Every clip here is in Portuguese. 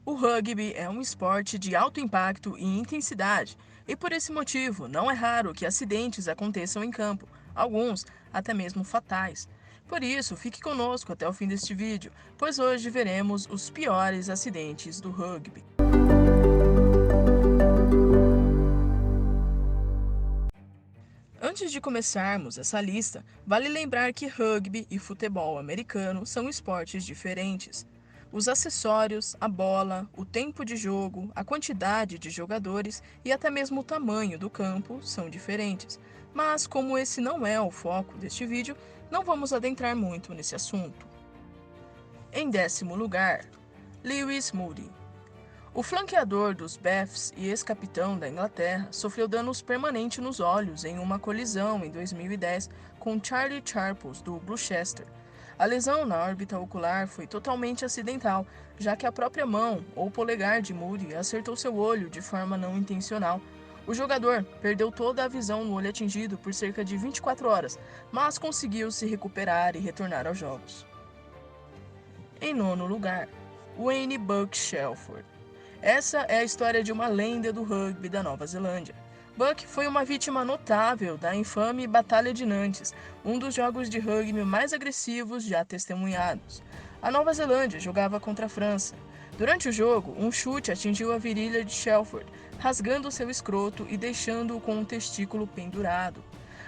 O rugby é um esporte de alto impacto e intensidade, e por esse motivo não é raro que acidentes aconteçam em campo, alguns até mesmo fatais. Por isso, fique conosco até o fim deste vídeo, pois hoje veremos os piores acidentes do rugby. Antes de começarmos essa lista, vale lembrar que rugby e futebol americano são esportes diferentes. Os acessórios, a bola, o tempo de jogo, a quantidade de jogadores e até mesmo o tamanho do campo são diferentes. Mas, como esse não é o foco deste vídeo, não vamos adentrar muito nesse assunto. Em 10º lugar, Lewis Moody. O flanqueador dos Beths e ex-capitão da Inglaterra sofreu danos permanentes nos olhos em uma colisão em 2010 com Charlie Sharples, do Gloucester. A lesão na órbita ocular foi totalmente acidental, já que a própria mão ou polegar de Moody acertou seu olho de forma não intencional. O jogador perdeu toda a visão no olho atingido por cerca de 24 horas, mas conseguiu se recuperar e retornar aos jogos. Em 9º lugar, Wayne Buck Shelford. Essa é a história de uma lenda do rugby da Nova Zelândia. Buck foi uma vítima notável da infame Batalha de Nantes, um dos jogos de rugby mais agressivos já testemunhados. A Nova Zelândia jogava contra a França. Durante o jogo, um chute atingiu a virilha de Shelford, rasgando seu escroto e deixando-o com um testículo pendurado.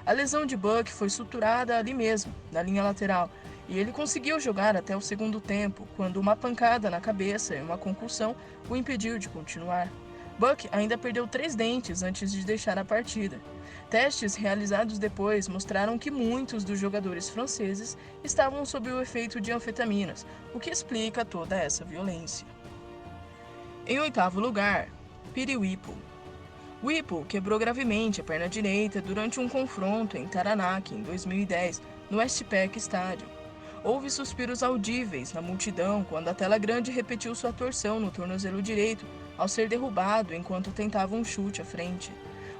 A lesão de Buck foi suturada ali mesmo, na linha lateral, e ele conseguiu jogar até o segundo tempo, quando uma pancada na cabeça e uma concussão o impediu de continuar. Buck ainda perdeu 3 dentes antes de deixar a partida. Testes realizados depois mostraram que muitos dos jogadores franceses estavam sob o efeito de anfetaminas, o que explica toda essa violência. Em 8º lugar, Petey Whipple. Whipple quebrou gravemente a perna direita durante um confronto em Taranaki em 2010, no Westpac Stadium. Houve suspiros audíveis na multidão quando a tela grande repetiu sua torção no tornozelo direito ao ser derrubado enquanto tentava um chute à frente.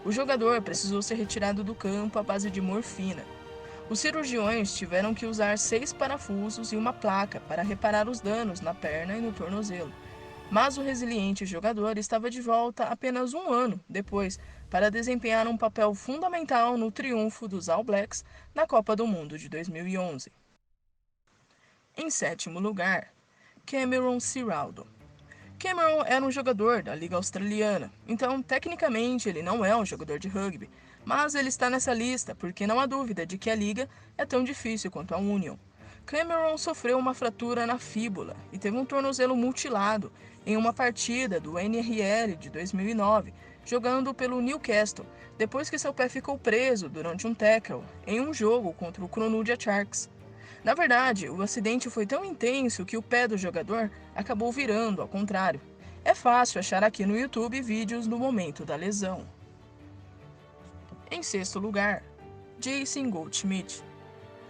O jogador precisou ser retirado do campo à base de morfina. Os cirurgiões tiveram que usar 6 parafusos e uma placa para reparar os danos na perna e no tornozelo. Mas o resiliente jogador estava de volta apenas um ano depois para desempenhar um papel fundamental no triunfo dos All Blacks na Copa do Mundo de 2011. Em 7º lugar, Cameron Ciraldo. Cameron era um jogador da Liga Australiana, então tecnicamente ele não é um jogador de rugby, mas ele está nessa lista porque não há dúvida de que a liga é tão difícil quanto a Union. Cameron sofreu uma fratura na fíbula e teve um tornozelo mutilado em uma partida do NRL de 2009, jogando pelo Newcastle, depois que seu pé ficou preso durante um tackle em um jogo contra o Cronulla Sharks. Na verdade, o acidente foi tão intenso que o pé do jogador acabou virando ao contrário. É fácil achar aqui no YouTube vídeos do momento da lesão. Em 6º lugar, Jason Goldschmidt.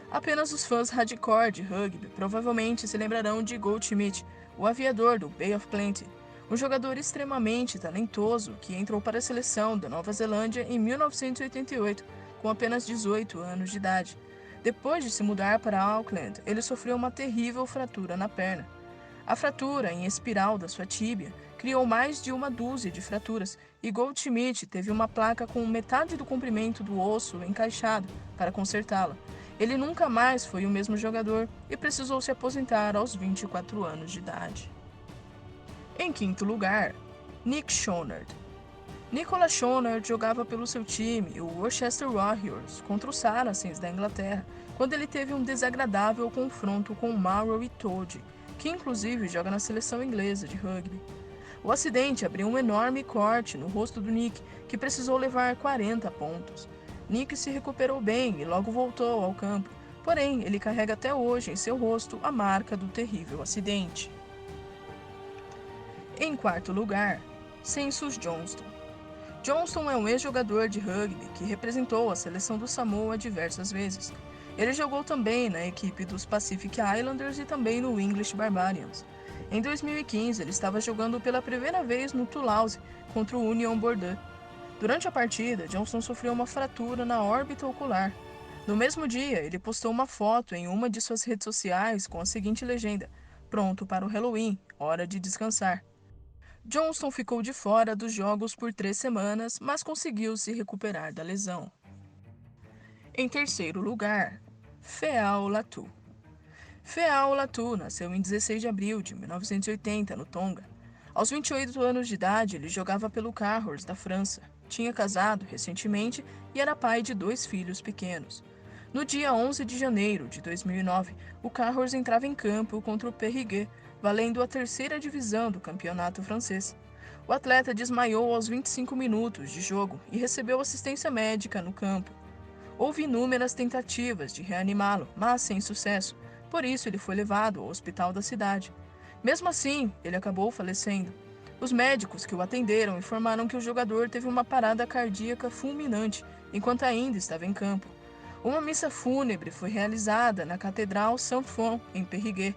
Apenas os fãs hardcore de rugby provavelmente se lembrarão de Goldschmidt, o aviador do Bay of Plenty, um jogador extremamente talentoso que entrou para a seleção da Nova Zelândia em 1988, com apenas 18 anos de idade. Depois de se mudar para Auckland, ele sofreu uma terrível fratura na perna. A fratura em espiral da sua tíbia criou mais de uma dúzia de fraturas e Goldschmidt teve uma placa com metade do comprimento do osso encaixado para consertá-la. Ele nunca mais foi o mesmo jogador e precisou se aposentar aos 24 anos de idade. Em 5º lugar, Nick Shonard. Nicolas Shonard jogava pelo seu time, o Worcester Warriors, contra os Saracens da Inglaterra, quando ele teve um desagradável confronto com Mauro Itoje, que inclusive joga na seleção inglesa de rugby. O acidente abriu um enorme corte no rosto do Nick, que precisou levar 40 pontos. Nick se recuperou bem e logo voltou ao campo, porém ele carrega até hoje em seu rosto a marca do terrível acidente. Em 4º lugar, Census Johnston. Johnston é um ex-jogador de rugby que representou a seleção do Samoa diversas vezes. Ele jogou também na equipe dos Pacific Islanders e também no English Barbarians. Em 2015, ele estava jogando pela primeira vez no Toulouse contra o Union Bordeaux. Durante a partida, Johnston sofreu uma fratura na órbita ocular. No mesmo dia, ele postou uma foto em uma de suas redes sociais com a seguinte legenda: "Pronto para o Halloween, hora de descansar." Johnston ficou de fora dos jogos por 3 semanas, mas conseguiu se recuperar da lesão. Em terceiro lugar, Feao Latu. Feao Latu nasceu em 16 de abril de 1980, no Tonga. Aos 28 anos de idade, ele jogava pelo Cahors, da França. Tinha casado recentemente e era pai de 2 filhos pequenos. No dia 11 de janeiro de 2009, o Cahors entrava em campo contra o Périgueux, valendo a terceira divisão do campeonato francês. O atleta desmaiou aos 25 minutos de jogo e recebeu assistência médica no campo. Houve inúmeras tentativas de reanimá-lo, mas sem sucesso. Por isso, ele foi levado ao hospital da cidade. Mesmo assim, ele acabou falecendo. Os médicos que o atenderam informaram que o jogador teve uma parada cardíaca fulminante enquanto ainda estava em campo. Uma missa fúnebre foi realizada na Catedral Saint-Fond, em Périgueux.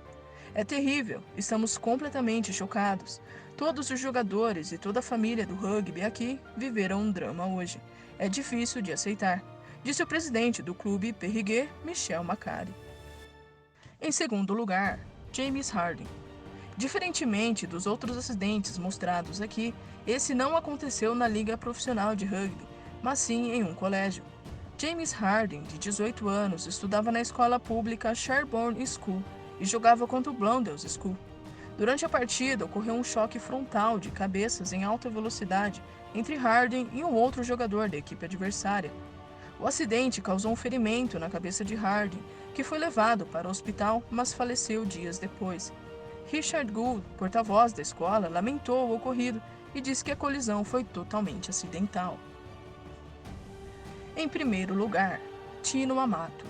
É terrível, estamos completamente chocados. Todos os jogadores e toda a família do rugby aqui viveram um drama hoje. É difícil de aceitar, disse o presidente do clube Périgueux, Michel Macari. Em segundo lugar, James Harden. Diferentemente dos outros acidentes mostrados aqui, esse não aconteceu na liga profissional de rugby, mas sim em um colégio. James Harden, de 18 anos, estudava na escola pública Sherborne School e jogava contra o Blundell's School. Durante a partida, ocorreu um choque frontal de cabeças em alta velocidade entre Harden e um outro jogador da equipe adversária. O acidente causou um ferimento na cabeça de Harden, que foi levado para o hospital, mas faleceu dias depois. Richard Gould, porta-voz da escola, lamentou o ocorrido e disse que a colisão foi totalmente acidental. Em primeiro lugar, Tino Amato.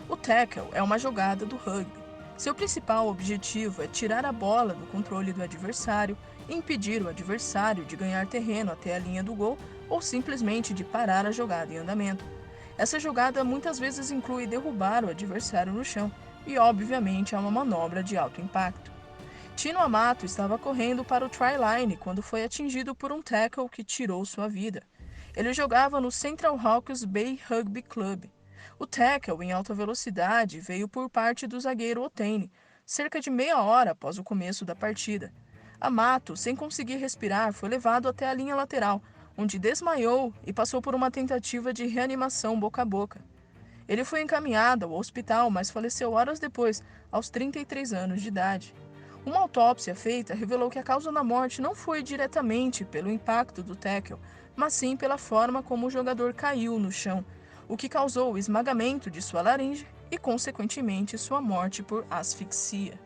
O tackle é uma jogada do rugby. Seu principal objetivo é tirar a bola do controle do adversário, impedir o adversário de ganhar terreno até a linha do gol ou simplesmente de parar a jogada em andamento. Essa jogada muitas vezes inclui derrubar o adversário no chão e, obviamente, é uma manobra de alto impacto. Tino Amato estava correndo para o try-line quando foi atingido por um tackle que tirou sua vida. Ele jogava no Central Hawke's Bay Rugby Club. O tackle em alta velocidade veio por parte do zagueiro Otene, cerca de meia hora após o começo da partida. Amato, sem conseguir respirar, foi levado até a linha lateral, onde desmaiou e passou por uma tentativa de reanimação boca a boca. Ele foi encaminhado ao hospital, mas faleceu horas depois, aos 33 anos de idade. Uma autópsia feita revelou que a causa da morte não foi diretamente pelo impacto do tackle, mas sim pela forma como o jogador caiu no chão, o que causou o esmagamento de sua laringe e, consequentemente, sua morte por asfixia.